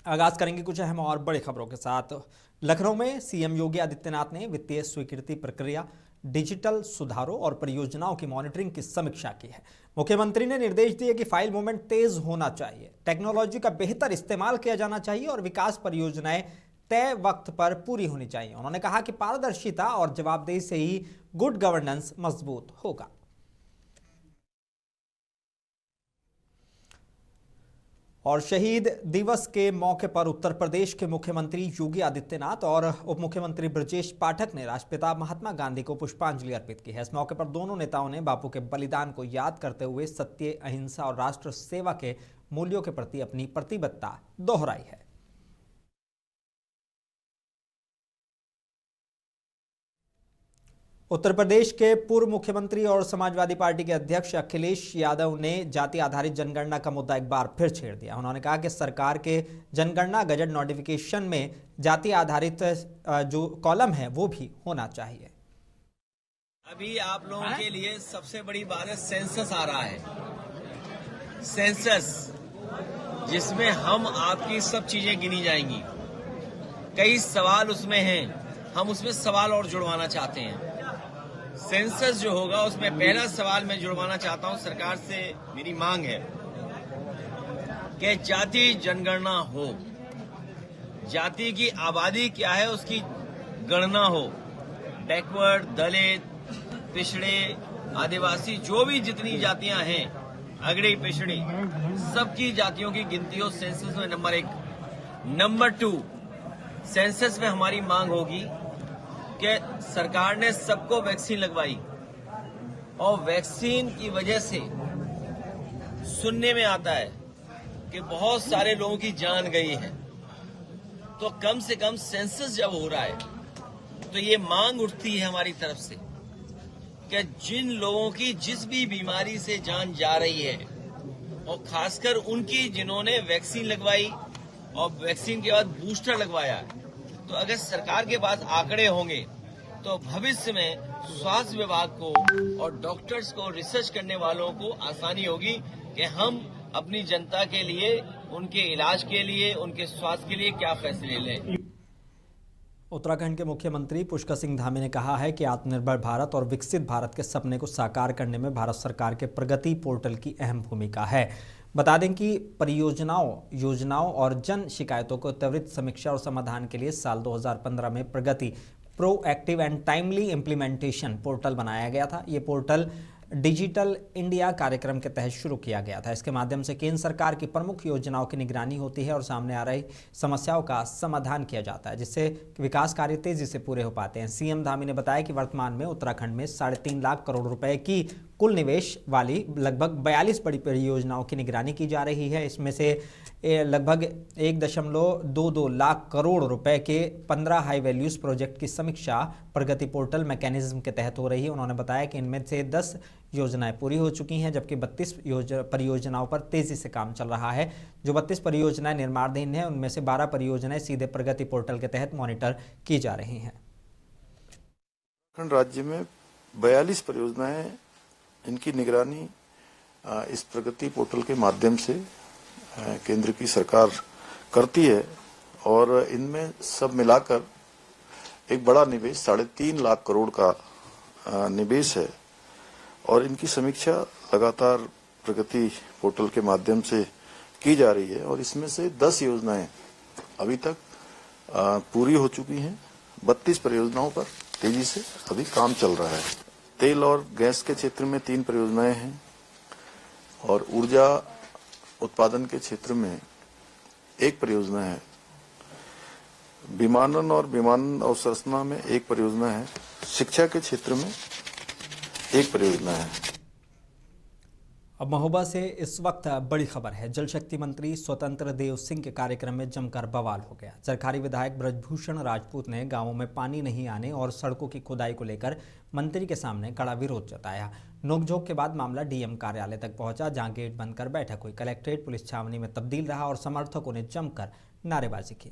आगाज करेंगे कुछ अहम और बड़ी खबरों के साथ। लखनऊ में सीएम योगी आदित्यनाथ ने वित्तीय स्वीकृति प्रक्रिया, डिजिटल सुधारों और परियोजनाओं की मॉनिटरिंग की समीक्षा की है। मुख्यमंत्री ने निर्देश दिए कि फाइल मूवमेंट तेज होना चाहिए, टेक्नोलॉजी का बेहतर इस्तेमाल किया जाना चाहिए और विकास परियोजनाएं तय वक्त पर पूरी होनी चाहिए। उन्होंने कहा कि पारदर्शिता और जवाबदेही से ही गुड गवर्नेंस मजबूत होगा। और शहीद दिवस के मौके पर उत्तर प्रदेश के मुख्यमंत्री योगी आदित्यनाथ और उप मुख्यमंत्री ब्रजेश पाठक ने राष्ट्रपिता महात्मा गांधी को पुष्पांजलि अर्पित की है। इस मौके पर दोनों नेताओं ने बापू के बलिदान को याद करते हुए सत्य, अहिंसा और राष्ट्र सेवा के मूल्यों के प्रति अपनी प्रतिबद्धता दोहराई है। उत्तर प्रदेश के पूर्व मुख्यमंत्री और समाजवादी पार्टी के अध्यक्ष अखिलेश यादव ने जाति आधारित जनगणना का मुद्दा एक बार फिर छेड़ दिया। उन्होंने कहा कि सरकार के जनगणना गजट नोटिफिकेशन में जाति आधारित जो कॉलम है वो भी होना चाहिए। अभी आप लोगों के लिए सबसे बड़ी बात है, सेंसस आ रहा है। सेंसस जिसमें हम आपकी सब चीजें गिनी जाएंगी। कई सवाल उसमें हैं, हम उसमें सवाल और जुड़वाना चाहते हैं। सेंसस जो होगा उसमें पहला सवाल मैं जुड़वाना चाहता हूं, सरकार से मेरी मांग है कि जाति जनगणना हो, जाति की आबादी क्या है उसकी गणना हो। बैकवर्ड, दलित, पिछड़े, आदिवासी, जो भी जितनी जातियां हैं, अगड़ी पिछड़ी, सबकी जातियों की गिनती हो सेंसस में। नंबर 1। नंबर 2, सेंसस में हमारी मांग होगी कि सरकार ने सबको वैक्सीन लगवाई और वैक्सीन की वजह से सुनने में आता है कि बहुत सारे लोगों की जान गई है। तो कम से कम सेंसस जब हो रहा है तो ये मांग उठती है हमारी तरफ से कि जिन लोगों की जिस भी बीमारी से जान जा रही है और खासकर उनकी जिन्होंने वैक्सीन लगवाई और वैक्सीन के बाद बूस्टर लगवाया है, तो अगर सरकार के पास आंकड़े होंगे तो भविष्य में स्वास्थ्य विभाग को और डॉक्टर्स को, रिसर्च करने वालों को आसानी होगी कि हम अपनी जनता के लिए, उनके इलाज के लिए, उनके स्वास्थ्य के लिए क्या फैसले लें। उत्तराखंड के मुख्यमंत्री पुष्कर सिंह धामी ने कहा है कि आत्मनिर्भर भारत और विकसित भारत के सपने को साकार करने में भारत सरकार के प्रगति पोर्टल की अहम भूमिका है। बता दें कि परियोजनाओं, योजनाओं और जन शिकायतों को त्वरित समीक्षा और समाधान के लिए साल 2015 में Pragati proactive and timely implementation portal बनाया गया था। ये पोर्टल डिजिटल इंडिया कार्यक्रम के तहत शुरू किया गया था। इसके माध्यम से केंद्र सरकार की प्रमुख योजनाओं की निगरानी होती है और सामने आ रही समस्याओं का समाधान किया जाता है, जिससे विकास कार्य तेजी से पूरे हो पाते हैं। सीएम धामी ने बताया कि वर्तमान में उत्तराखंड में 3.5 लाख करोड़ रुपए की कुल निवेश वाली लगभग 42 बड़ी परियोजनाओं की निगरानी की जा रही है। इसमें से लगभग 1.22 लाख करोड़ रुपए के 15 हाई वैल्यूज प्रोजेक्ट की समीक्षा प्रगति पोर्टल मैकेनिज्म के तहत हो रही है। उन्होंने बताया कि इनमें से 10 योजनाएं पूरी हो चुकी हैं, जबकि 32 परियोजनाओं पर तेजी से काम चल रहा है। जो 32 परियोजनाएं निर्माणाधीन हैं, उनमें से 12 परियोजनाएं सीधे प्रगति पोर्टल के तहत मॉनिटर की जा रही हैं। उत्तराखंड राज्य में 42 परियोजनाएं, इनकी निगरानी इस प्रगति पोर्टल के माध्यम से केंद्र की सरकार करती है और इनमें सब मिलाकर एक बड़ा निवेश 3.5 लाख करोड़ का निवेश है और इनकी समीक्षा लगातार प्रगति पोर्टल के माध्यम से की जा रही है और इसमें से 10 योजनाएं अभी तक पूरी हो चुकी हैं। 32 परियोजनाओं पर तेजी से अभी काम चल रहा है। तेल और गैस के क्षेत्र में 3 परियोजनाएं हैं और ऊर्जा उत्पादन के क्षेत्र में 1 परियोजना है। विमानन और विमानन अवसंरचना में 1 परियोजना है। शिक्षा के क्षेत्र में 1 परियोजना है। अब महोबा से इस वक्त बड़ी खबर है। जल शक्ति मंत्री स्वतंत्र देव सिंह के कार्यक्रम में जमकर बवाल हो गया। चरखारी विधायक ब्रजभूषण राजपूत ने गांवों में पानी नहीं आने और सड़कों की खुदाई को लेकर मंत्री के सामने कड़ा विरोध जताया। नोकझोंक के बाद मामला डीएम कार्यालय तक पहुंचा, जहां गेट बंद कर बैठक हुई। कलेक्ट्रेट पुलिस छावनी में तब्दील रहा और समर्थकों ने जमकर नारेबाजी की।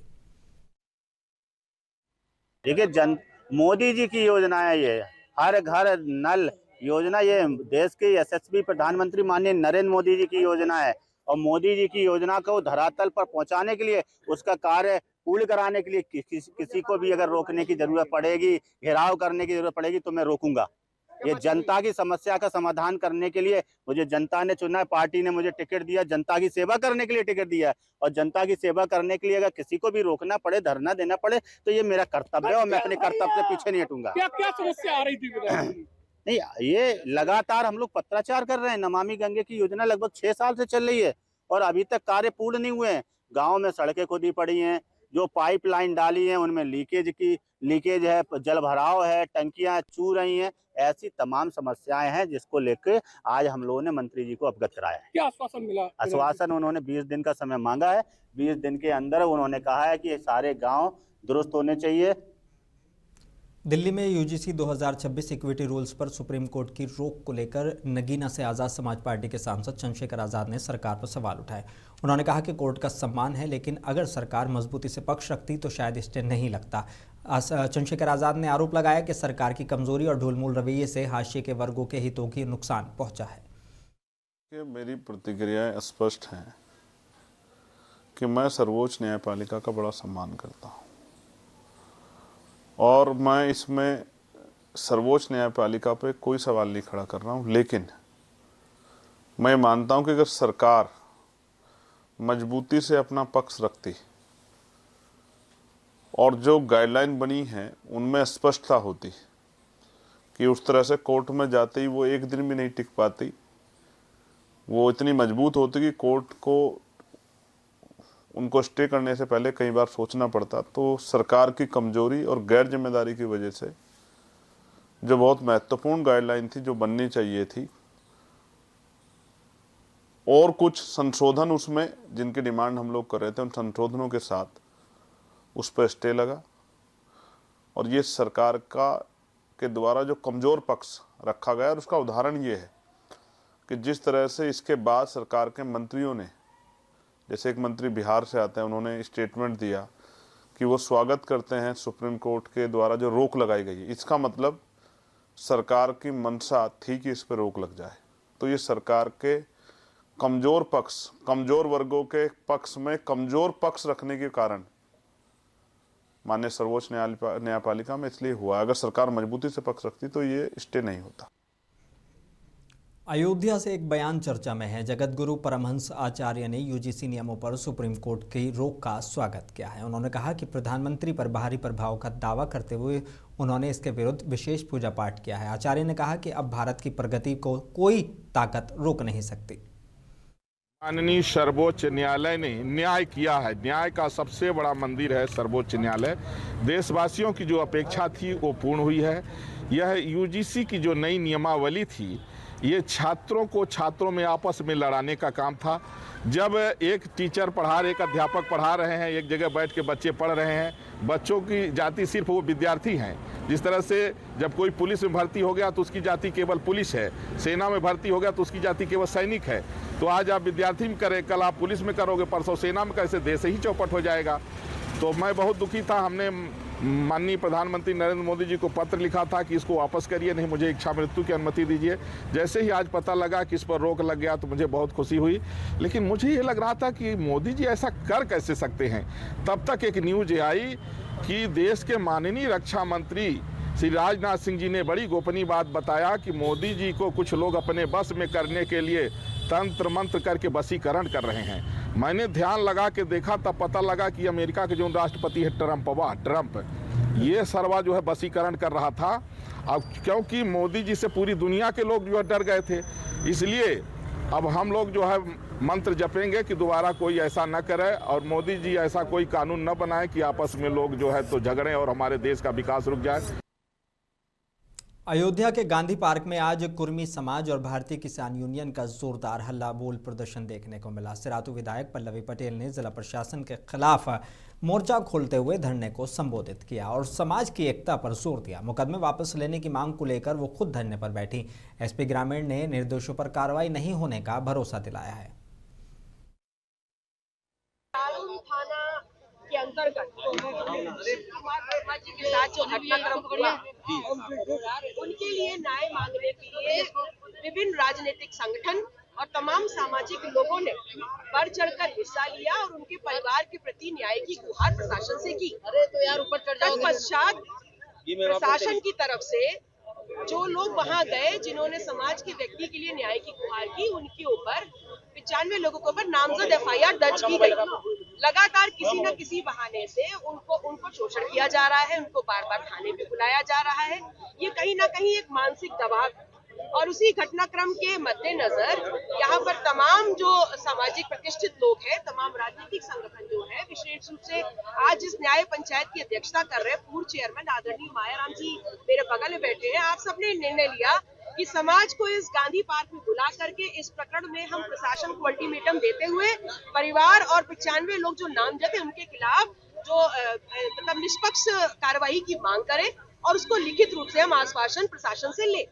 देखिए, मोदी जी की योजना है ये, हर घर नल योजना, ये देश के यशस्वी प्रधानमंत्री माननीय नरेंद्र मोदी जी की योजना है। और मोदी जी की योजना को धरातल पर पहुंचाने के लिए, उसका कार्य पूर्ण कराने के लिए किसी को भी अगर रोकने की जरूरत पड़ेगी, घेराव करने की जरूरत पड़ेगी, तो मैं रोकूंगा। ये जनता की समस्या का समाधान करने के लिए मुझे जनता ने चुना है, पार्टी ने मुझे टिकट दिया, जनता की सेवा करने के लिए टिकट दिया है। और जनता की सेवा करने के लिए अगर किसी को भी रोकना पड़े, धरना देना पड़े, तो ये मेरा कर्तव्य है और मैं अपने कर्तव्य से पीछे नहीं हटूंगा। क्या क्या समस्या आ रही थी नहीं, ये लगातार हम लोग पत्राचार कर रहे हैं। नमामि गंगे की योजना लगभग 6 साल से चल रही है और अभी तक कार्य पूर्ण नहीं हुए हैं। गाँव में सड़कें खुदी पड़ी हैं, जो पाइपलाइन डाली है उनमें लीकेज है, जल भराव है, टंकियां चू रही हैं। ऐसी तमाम समस्याएं हैं जिसको लेकर आज हम लोगों ने मंत्री जी को अवगत कराया है। क्या आश्वासन मिला? आश्वासन उन्होंने 20 दिन का समय मांगा है। 20 दिन के अंदर उन्होंने कहा है कि ये सारे गांव दुरुस्त होने चाहिए। दिल्ली में यूजीसी 2026 इक्विटी रूल्स पर सुप्रीम कोर्ट की रोक को लेकर नगीना से आज़ाद समाज पार्टी के सांसद चंद्रशेखर आज़ाद ने सरकार पर सवाल उठाए। उन्होंने कहा कि कोर्ट का सम्मान है, लेकिन अगर सरकार मजबूती से पक्ष रखती तो शायद स्टे नहीं लगता। चंद्रशेखर आज़ाद ने आरोप लगाया कि सरकार की कमजोरी और ढुलमुल रवैये से हाशिए के वर्गों के हितों की नुकसान पहुंचा है। मेरी प्रतिक्रियाएं स्पष्ट हैं कि मैं सर्वोच्च न्यायपालिका का बड़ा सम्मान करता हूं और मैं इसमें सर्वोच्च न्यायपालिका पे कोई सवाल नहीं खड़ा कर रहा हूं, लेकिन मैं मानता हूं कि अगर सरकार मजबूती से अपना पक्ष रखती और जो गाइडलाइन बनी है उनमें स्पष्टता होती कि उस तरह से कोर्ट में जाते ही वो एक दिन भी नहीं टिक पाती, वो इतनी मजबूत होती कि कोर्ट को उनको स्टे करने से पहले कई बार सोचना पड़ता, तो सरकार की कमजोरी और गैर जिम्मेदारी की वजह से जो बहुत महत्वपूर्ण गाइडलाइन थी, जो बननी चाहिए थी, और कुछ संशोधन उसमें जिनकी डिमांड हम लोग कर रहे थे, उन संशोधनों के साथ उस पर स्टे लगा। और ये सरकार के द्वारा जो कमजोर पक्ष रखा गया, और उसका उदाहरण ये है कि जिस तरह से इसके बाद सरकार के मंत्रियों ने, जैसे एक मंत्री बिहार से आते हैं, उन्होंने स्टेटमेंट दिया कि वो स्वागत करते हैं सुप्रीम कोर्ट के द्वारा जो रोक लगाई गई है। इसका मतलब सरकार की मंशा थी कि इस पर रोक लग जाए। तो ये सरकार के कमजोर पक्ष, कमजोर वर्गों के पक्ष में कमजोर पक्ष रखने के कारण माननीय सर्वोच्च न्यायपालिका में इसलिए हुआ। अगर सरकार मजबूती से पक्ष रखती तो ये स्टे नहीं होता। अयोध्या से एक बयान चर्चा में है। जगत गुरु परमहंस आचार्य ने यूजीसी नियमों पर सुप्रीम कोर्ट की रोक का स्वागत किया है। उन्होंने कहा कि प्रधानमंत्री पर बाहरी प्रभाव का दावा करते हुए उन्होंने इसके विरुद्ध विशेष पूजा पाठ किया है। आचार्य ने कहा कि अब भारत की प्रगति को कोई ताकत रोक नहीं सकती। माननीय सर्वोच्च न्यायालय ने न्याय किया है। न्याय का सबसे बड़ा मंदिर है सर्वोच्च न्यायालय। देशवासियों की जो अपेक्षा थी वो पूर्ण हुई है। यह यूजीसी की जो नई नियमावली थी, ये छात्रों में आपस में लड़ाने का काम था। जब एक टीचर पढ़ा रहे, एक अध्यापक पढ़ा रहे हैं, एक जगह बैठ के बच्चे पढ़ रहे हैं, बच्चों की जाति सिर्फ वो विद्यार्थी हैं। जिस तरह से जब कोई पुलिस में भर्ती हो गया तो उसकी जाति केवल पुलिस है, सेना में भर्ती हो गया तो उसकी जाति केवल सैनिक है। तो आज आप विद्यार्थी में करें, कल आप पुलिस में करोगे, परसों सेना में, कैसे देश ही चौपट हो जाएगा। तो मैं बहुत दुखी था। हमने माननीय प्रधानमंत्री नरेंद्र मोदी जी को पत्र लिखा था कि इसको वापस करिए, नहीं मुझे इच्छा मृत्यु की अनुमति दीजिए। जैसे ही आज पता लगा कि इस पर रोक लग गया तो मुझे बहुत खुशी हुई। लेकिन मुझे ये लग रहा था कि मोदी जी ऐसा कर कैसे सकते हैं। तब तक एक न्यूज आई कि देश के माननीय रक्षा मंत्री श्री राजनाथ सिंह जी ने बड़ी गोपनीय बात बताया कि मोदी जी को कुछ लोग अपने बस में करने के लिए तंत्र मंत्र करके वशीकरण कर रहे हैं। मैंने ध्यान लगा के देखा, तब पता लगा कि अमेरिका के जो राष्ट्रपति है ट्रंप, ये सरवा जो है वशीकरण कर रहा था। अब क्योंकि मोदी जी से पूरी दुनिया के लोग जो है डर गए थे, इसलिए अब हम लोग जो है मंत्र जपेंगे कि दोबारा कोई ऐसा न करे और मोदी जी ऐसा कोई कानून न बनाए कि आपस में लोग जो है तो झगड़े और हमारे देश का विकास रुक जाए। अयोध्या के गांधी पार्क में आज कुर्मी समाज और भारतीय किसान यूनियन का जोरदार हल्ला बोल प्रदर्शन देखने को मिला। सिरातू विधायक पल्लवी पटेल ने जिला प्रशासन के खिलाफ मोर्चा खोलते हुए धरने को संबोधित किया और समाज की एकता पर जोर दिया। मुकदमे वापस लेने की मांग को लेकर वो खुद धरने पर बैठी। एसपी ग्रामीण ने निर्दोषों पर कार्रवाई नहीं होने का भरोसा दिलाया है। के अंतर्गत के साथ जो घटनाक्रम हुआ, उनके लिए न्याय मांगने के लिए विभिन्न राजनीतिक संगठन और तमाम सामाजिक लोगों ने बढ़ चढ़कर हिस्सा लिया और उनके परिवार के प्रति न्याय की गुहार प्रशासन से की। तत्पश्चात प्रशासन की तरफ से जो लोग वहां गए, जिन्होंने समाज के व्यक्ति के लिए न्याय की गुहार की, उनके ऊपर 95 लोगों के ऊपर नामजद FIR दर्ज की गई। लगातार किसी न किसी बहाने से उनको शोषण किया जा रहा है, उनको बार बार थाने पे बुलाया जा रहा है। ये कहीं ना कहीं एक मानसिक दबाव, और उसी घटनाक्रम के मद्देनजर यहाँ पर तमाम जो सामाजिक प्रतिष्ठित लोग हैं, तमाम राजनीतिक संगठन जो है, विशेष रूप से आज इस न्याय पंचायत की अध्यक्षता कर रहे पूर्व चेयरमैन आदरणीय मायाराम जी मेरे बगल में बैठे हैं, आप सबने निर्णय लिया कि समाज को इस गांधी पार्क में बुला करके इस प्रकरण में हम प्रशासन को अल्टीमेटम देते हुए परिवार और 95 लोग जो नामजद है उनके खिलाफ जो मतलब निष्पक्ष कार्रवाई की मांग करें और उसको लिखित रूप से हम आश्वासन प्रशासन से ले।